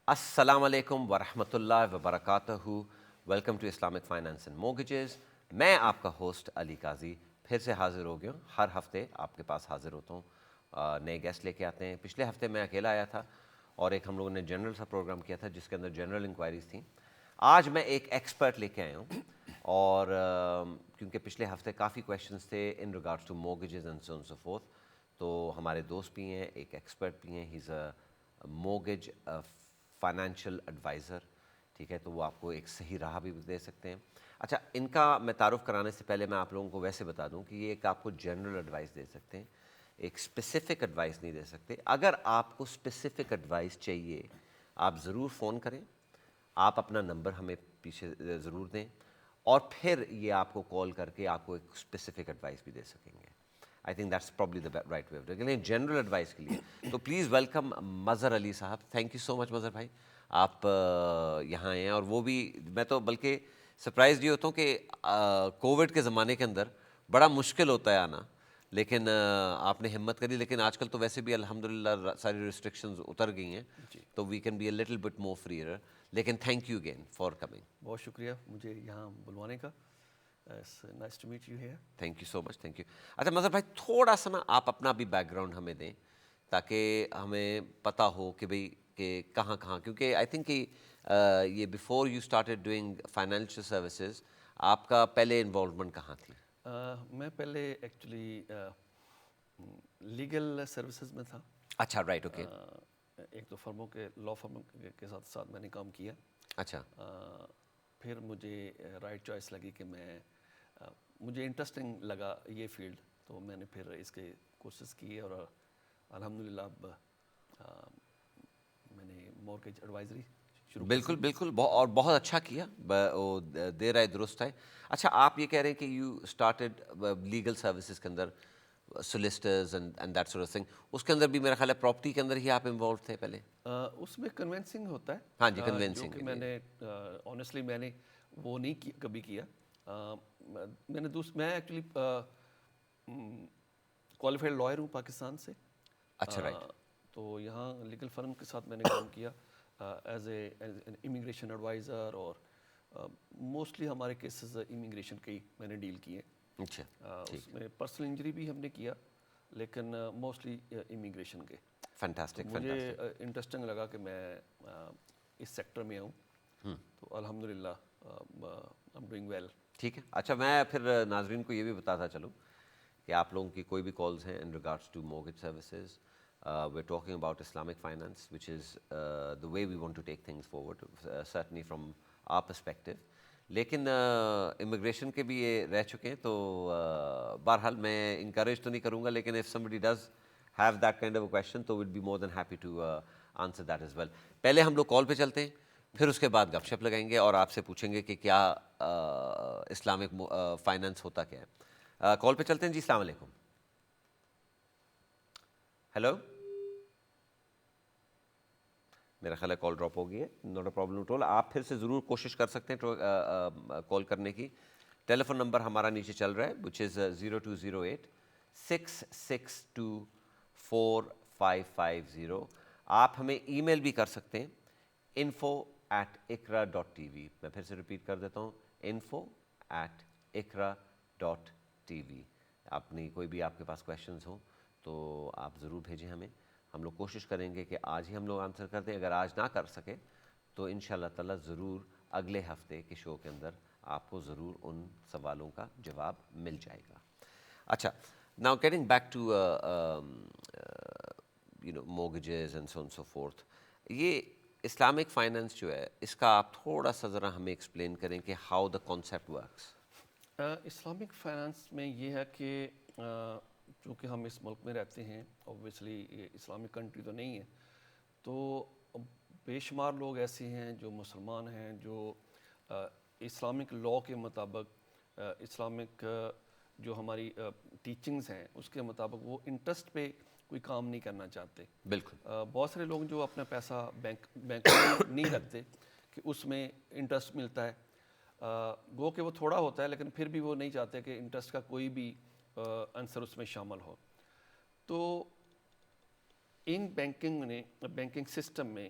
السلام علیکم ورحمۃ اللہ وبرکاتہ. Welcome to Islamic finance and mortgages. میں آپ کا ہوسٹ علی قاضی پھر سے حاضر ہو گیا ہوں. ہر ہفتے آپ کے پاس حاضر ہوتا ہوں, نئے گیسٹ لے کے آتے ہیں. پچھلے ہفتے میں اکیلا آیا تھا اور ایک ہم لوگوں نے جنرل سا پروگرام کیا تھا جس کے اندر جنرل انکوائریز تھیں. آج میں ایک ایکسپرٹ لے کے آیا ہوں, اور کیونکہ پچھلے ہفتے کافی کویشچنس تھے in regards to mortgages and so on so forth, تو ہمارے دوست بھی ہیں, ایک ایکسپرٹ بھی ہیں. He is a mortgage financial adviser, ٹھیک ہے, تو وہ آپ کو ایک صحیح راہ بھی دے سکتے ہیں. اچھا, ان کا میں تعارف کرانے سے پہلے میں آپ لوگوں کو ویسے بتا دوں کہ یہ ایک آپ کو جنرل ایڈوائس دے سکتے ہیں, ایک اسپیسیفک ایڈوائس نہیں دے سکتے. اگر آپ کو اسپیسیفک ایڈوائس چاہیے آپ ضرور فون کریں, آپ اپنا نمبر ہمیں پیچھے ضرور دیں, اور پھر یہ آپ کو کال کر کے آپ کو ایک اسپیسیفک ایڈوائس بھی دے سکیں گے. I think that's probably the right way of doing. لیکن جنرل ایڈوائس کے لیے تو پلیز ویلکم مظہر علی صاحب. تھینک یو سو مچ مظہر بھائی, آپ یہاں آئے ہیں. اور وہ بھی میں تو بلکہ سرپرائز یہ ہوتا ہوں کہ کووڈ کے زمانے کے اندر بڑا مشکل ہوتا ہے آنا, لیکن آپ نے ہمت کری. لیکن آج کل تو ویسے بھی الحمدللہ ساری ریسٹرکشنز اتر گئی ہیں, تو we can be a little bit more freer. لیکن thank you again for coming. بہت شکریہ مجھے یہاں بلوانے کا. Nice to meet you here. Thank you so much, thank you. اچھا مظہر بھائی, تھوڑا سا نا آپ اپنا بھی بیک گراؤنڈ ہمیں دیں تاکہ ہمیں پتہ ہو کہ بھئی کہ کہاں کہاں, کیونکہ آئی تھنک کہ یہ before you started doing financial services آپ کا پہلے انوالومنٹ کہاں تھی؟ میں پہلے ایکچولی لیگل سروسز میں تھا. اچھا, رائٹ, اوکے. ایک تو فرموں کے لا فرم کے ساتھ ساتھ میں نے کام کیا. اچھا, پھر مجھے رائٹ چوائس لگی کہ مجھے انٹرسٹنگ لگا یہ فیلڈ, تو میں نے پھر اس کے کورسز کیے اور الحمدللہ اب میں نے مورگیج ایڈوائزری شروع کر بالکل بالکل, اور بہت اچھا کیا, دیر آئے درست ہے. اچھا, آپ یہ کہہ رہے ہیں کہ یو اسٹارٹیڈ لیگل سروسز کے اندر solicitors and that sort of thing, اس کے اندر بھی میرا خیال ہے پراپرٹی کے اندر ہی آپ انوالو تھے پہلے؟ اس میں کنوینسنگ ہوتا ہے. ہاں جی, جو کنوینسنگ کہ کے میں لیے. نے آنیسٹلی میں نے وہ نہیں کبھی کیا. میں ایکچولی کوالیفائڈ لائر ہوں پاکستان سے. اچھا, رائٹ. تو یہاں لیگل فرم کے ساتھ میں نے کام کیا ایز اے امیگریشن ایڈوائزر, اور موسٹلی ہمارے کیسز امیگریشن کے ہی میں نے ڈیل کیے. اچھا, اس میں پرسنل انجری بھی ہم نے کیا, لیکن موسٹلی امیگریشن کے. تو فینٹاسٹک, مجھے فینٹاسٹک. انٹرسٹنگ لگا کہ میں اس سیکٹر میں آؤں, تو الحمدللہ I'm doing well. ٹھیک ہے. اچھا, میں پھر ناظرین کو یہ بھی بتاتا چلوں کہ آپ لوگوں کی کوئی بھی کالز ہیں in regards to mortgage services, we're talking about Islamic finance, which is the way we want to take things forward, certainly from our perspective. لیکن امیگریشن کے بھی یہ رہ چکے ہیں, تو بہرحال میں انکریج تو نہیں کروں گا, لیکن if somebody does have that kind of a question, تو we'd be more than happy to answer that as well. پہلے ہم لوگ کال پہ چلتے ہیں, پھر اس کے بعد گپ شپ لگائیں گے اور آپ سے پوچھیں گے کہ کیا اسلامک فائنانس ہوتا کیا ہے. کال پہ چلتے ہیں جی. السلام علیکم. ہیلو, میرا خیال ہے کال ڈراپ ہو گئی ہے. Not a problem at all. آپ پھر سے ضرور کوشش کر سکتے ہیں کال کرنے کی. ٹیلی فون نمبر ہمارا نیچے چل رہا ہے, وچ از 0208 662 4550. آپ ہمیں ای میل بھی کر سکتے ہیں info@iqra.tv. میں پھر سے ریپیٹ کر دیتا ہوں, info@iqra.tv. اپنی کوئی بھی آپ کے پاس کویشچنز ہوں تو آپ ضرور بھیجیں ہمیں. ہم لوگ کوشش کریں گے کہ آج ہی ہم لوگ آنسر کر دیں. اگر آج نہ کر سکے تو ان شاء اللہ تعالیٰ ضرور اگلے ہفتے کے شو کے اندر آپ کو ضرور ان سوالوں کا جواب مل جائے گا. اچھا, now getting back to mortgages and so on so forth. یہ اسلامک فائنانس جو ہے, اس کا آپ تھوڑا سا ذرا ہمیں ایکسپلین کریں کہ how the concept works. Islamic finance میں یہ ہے کہ چونکہ ہم اس ملک میں رہتے ہیں, اوبویسلی یہ اسلامک کنٹری تو نہیں ہے, تو بے شمار لوگ ایسے ہیں جو مسلمان ہیں جو اسلامک لاء کے مطابق, اسلامک جو ہماری ٹیچنگز ہیں اس کے مطابق وہ انٹرسٹ پہ کوئی کام نہیں کرنا چاہتے. بالکل. بہت سارے لوگ جو اپنا پیسہ بینک میں نہیں رکھتے کہ اس میں انٹرسٹ ملتا ہے, گو کہ وہ تھوڑا ہوتا ہے, لیکن پھر بھی وہ نہیں چاہتے کہ انٹرسٹ کا کوئی بھی عنصر اس میں شامل ہو. تو ان بینکنگ سسٹم میں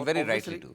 very rightly too,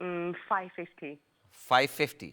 550। 550?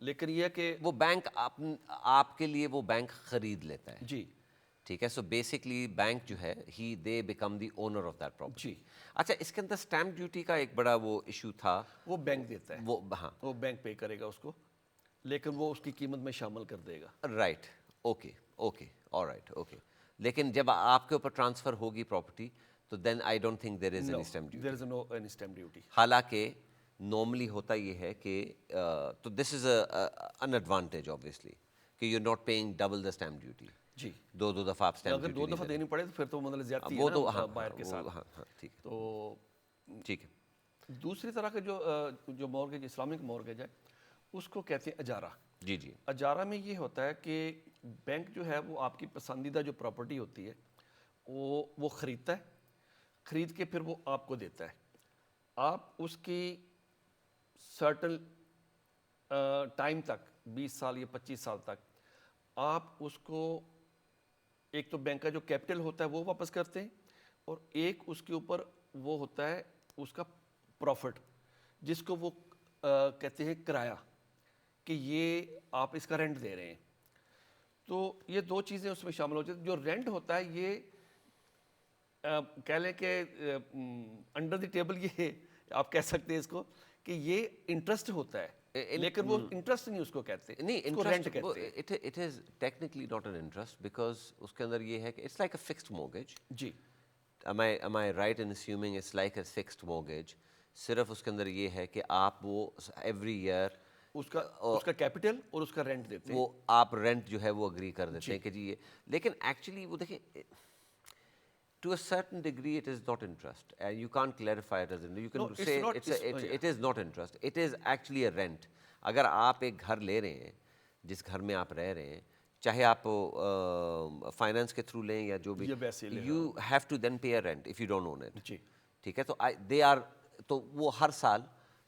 لیکن یہ ہے کہ وہ بینک آپ کے لیے وہ بینک خرید لیتا ہے. جی ٹھیک ہے. سو بیسکلی بینک جو ہے they became the owner of that property. جی اچھا اس کے اندر اسٹیمپ ڈیوٹی کا ایک بڑا وہ ایشو تھا. وہ بینک دیتا ہے, وہ ہاں وہ بینک پے کرے گا اس کو, لیکن وہ اس کی قیمت میں شامل کر دے گا. Right. Okay okay alright okay. لیکن جب آپ کے اوپر ٹرانسفر ہوگی پراپرٹی تو then I don't think there is any stamp duty. There is no any stamp duty. حالانکہ نارملی ہوتا یہ ہے کہ تو this is an advantage obviously کہ you not paying double the stamp duty. جی دو دفعہ آپ اسٹیمپ اگر ڈیوٹی 2 دفعہ دینی پڑے تو پھر تو مطلب زیادتی وہ ہے تو نا ہاں بائر کے ساتھ. ہاں ہاں ٹھیک ہے تو ٹھیک ہے. دوسری طرح کا جو مورگیج, اسلامک مورگیج ہے, اس کو کہتے ہیں اجارہ. جی جی اجارہ میں یہ ہوتا ہے کہ بینک جو ہے وہ آپ کی پسندیدہ جو پراپرٹی ہوتی ہے وہ خریدتا ہے, خرید کے پھر وہ آپ کو دیتا ہے. آپ اس کی سرٹن ٹائم تک 20 سال یا 25 سال تک آپ اس کو ایک تو بینک کا جو کیپٹل ہوتا ہے وہ واپس کرتے ہیں, اور ایک اس کے اوپر وہ ہوتا ہے اس کا پروفٹ, جس کو وہ کہتے ہیں کرایہ, کہ یہ آپ اس کا رینٹ دے رہے ہیں. تو یہ 2 چیزیں اس میں شامل ہو جاتی ہیں. جو رینٹ ہوتا ہے یہ کہہ لیں کہ انڈر دی ٹیبل, یہ آپ کہہ سکتے ہیں اس کو کہ یہ انٹرسٹ ہوتا ہے, لیکن وہ انٹرسٹ نہیں اس کو کہتے, نہیں اس کو رینٹ کہتے ہیں. It is technically not an interest because اس کے اندر یہ ہے کہ it's like a fixed mortgage. جی am I right in assuming it's like a fixed mortgage. صرف اس کے اندر یہ ہے کہ آپ وہ ایوری ایئر اس کا کیپٹل اور اس کا رینٹ دیتے ہیں. وہ آپ رینٹ جو ہے وہ اگری کر دیتے ہیں کہ جی یہ, لیکن ایکچولی وہ دیکھیں to a certain degree it is not interest and you can't clarify it as in you can No, it's say not- it is not interest, it is actually a rent. اگر آپ ایک گھر لے رہے ہیں جس گھر میں آپ رہ رہے ہیں, چاہے آپ فائنانس کے تھرو لیں یا جو بھی, یا ویسے لیں, you have to then pay a rent if you don't own it. جی ٹھیک ہے. تو دے آر, تو وہ ہر سال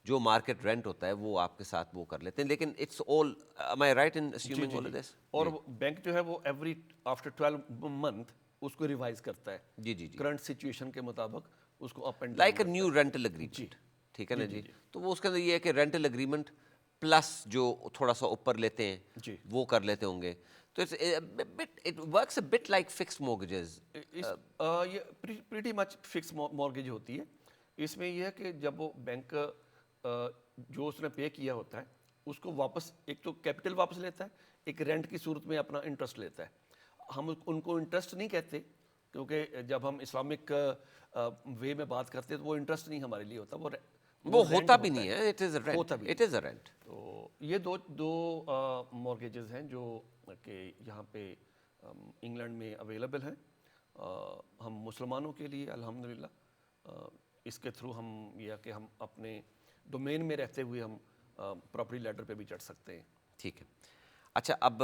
جو مارکیٹ رینٹ ہوتا ہے وہ آپ کے ساتھ وہ کر لیتے ہیں. لیکن it's all am I right in assuming all of this? اور بینک جو ہے وہ ایوری آفٹر 12 منتھ اس کو ریوائز کرتا ہے جی جی جی کرنٹ سچویشن کے مطابق اس کو up and like a new rental agreement. ٹھیک ہے نا جی. تو وہ اس کے اندر یہ ہے کہ رینٹل اگریمنٹ پلس جو تھوڑا سا اوپر لیتے ہیں جی وہ کر لیتے ہوں گے. تو it works a but like fixed mortgages. یہ پریٹی مچ فکس مورگیج ہوتی ہے. اس میں یہ ہے کہ جب وہ بینک جو اس نے پے کیا ہوتا ہے اس کو واپس, ایک تو کیپٹل واپس لیتا ہے, ایک رینٹ کی صورت میں اپنا انٹرسٹ لیتا ہے. ہم ان کو انٹرسٹ نہیں کہتے کیونکہ جب ہم اسلامک وے میں بات کرتے ہیں تو وہ انٹرسٹ نہیں ہمارے لیے ہوتا, وہ ہوتا بھی نہیں ہے. It is a rent, it is a rent. تو یہ دو مورگیجز ہیں جو کہ یہاں پہ انگلینڈ میں اویلیبل ہیں. ہم مسلمانوں کے لیے الحمدللہ اس کے تھرو ہم یہ کہ ہم اپنے ڈومین میں رہتے ہوئے ہم پراپرٹی لیڈر پہ بھی چڑھ سکتے ہیں. ٹھیک ہے. اچھا اب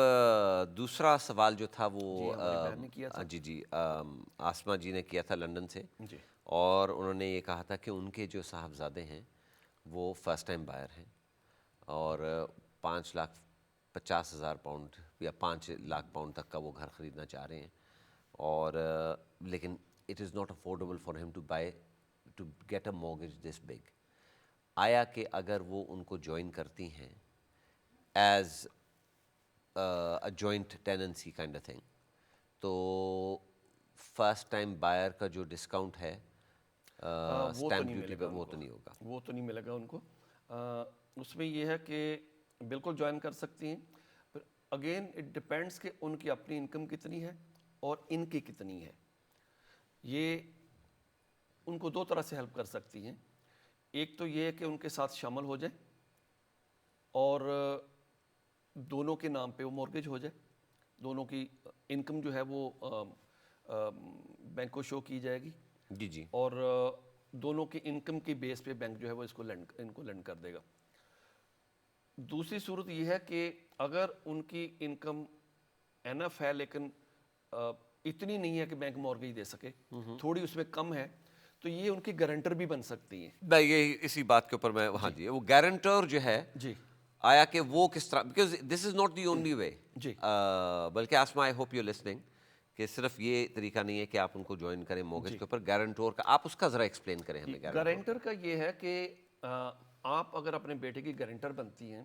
دوسرا سوال جو تھا وہ جی جی آسما جی نے کیا تھا لنڈن سے, جی اور انہوں نے یہ کہا تھا کہ ان کے جو صاحبزادے ہیں وہ فرسٹ ٹائم بائر ہیں اور 5,50,000 پاؤنڈ یا 5 لاکھ پاؤنڈ تک کا وہ گھر خریدنا چاہ رہے ہیں, اور لیکن it is not affordable for ہم to get a mortgage this big. آیا کہ اگر وہ ان کو جوائن کرتی ہیں as a joint tenancy kind of thing, تو فرسٹ ٹائم بائر کا جو ڈسکاؤنٹ ہے اسٹیمپ ڈیوٹی پہ وہ تو نہیں ہوگا. وہ تو نہیں ملے گا ان کو. اس میں یہ ہے کہ بالکل جوائن کر سکتی ہیں, پر اگین اٹ ڈپینڈس کہ ان کی اپنی انکم کتنی ہے اور ان کی کتنی ہے. یہ ان کو 2 طرح سے ہیلپ کر سکتی ہیں. ایک تو یہ ہے کہ ان کے ساتھ شامل ہو جائیں اور دونوں کے نام پہ وہ مورگیج ہو جائے, دونوں کی انکم جو ہے وہ بینک کو شو کی جائے گی. جی جی. اور دونوں کی انکم کی بیس پہ بینک جو ہے وہ ان کو لینڈ کر دے گا. دوسری صورت یہ ہے کہ اگر ان کی انکم انف ہے لیکن اتنی نہیں ہے کہ بینک مورگیج دے سکے, تھوڑی اس میں کم ہے, تو یہ ان کی گارنٹر بھی بن سکتی ہیں. میں یہ اسی بات کے اوپر میں ہاں جی, وہ گارنٹر جو ہے جی آیا کہ وہ کس طرح, because this is not the only way. جی بلکہ Asma I hope you listening کہ صرف یہ طریقہ نہیں ہے کہ آپ ان کو جوائن کریں مورگیج کے اوپر. گارنٹور کا آپ اس کا ذرا ایکسپلین کریں ہمیں. گارنٹر کا یہ ہے کہ آپ اگر اپنے بیٹے کی گارنٹر بنتی ہیں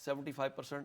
75%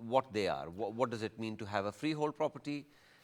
what they are, what does it mean to have a freehold property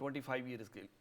25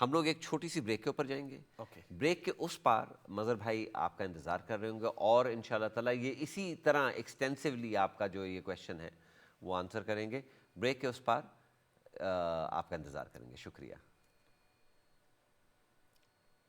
ہم لوگ ایک چھوٹی سی بریک کے اوپر جائیں گے. بریک کے اس پار مظہر بھائی آپ کا انتظار کر رہے ہوں گے اور ان شاء اللہ تعالیٰ یہ اسی طرح ایکسٹینسولی آپ کا جو یہ کویشچن ہے وہ آنسر کریں گے. بریک کے اس پار آپ کا انتظار کریں گے. شکریہ.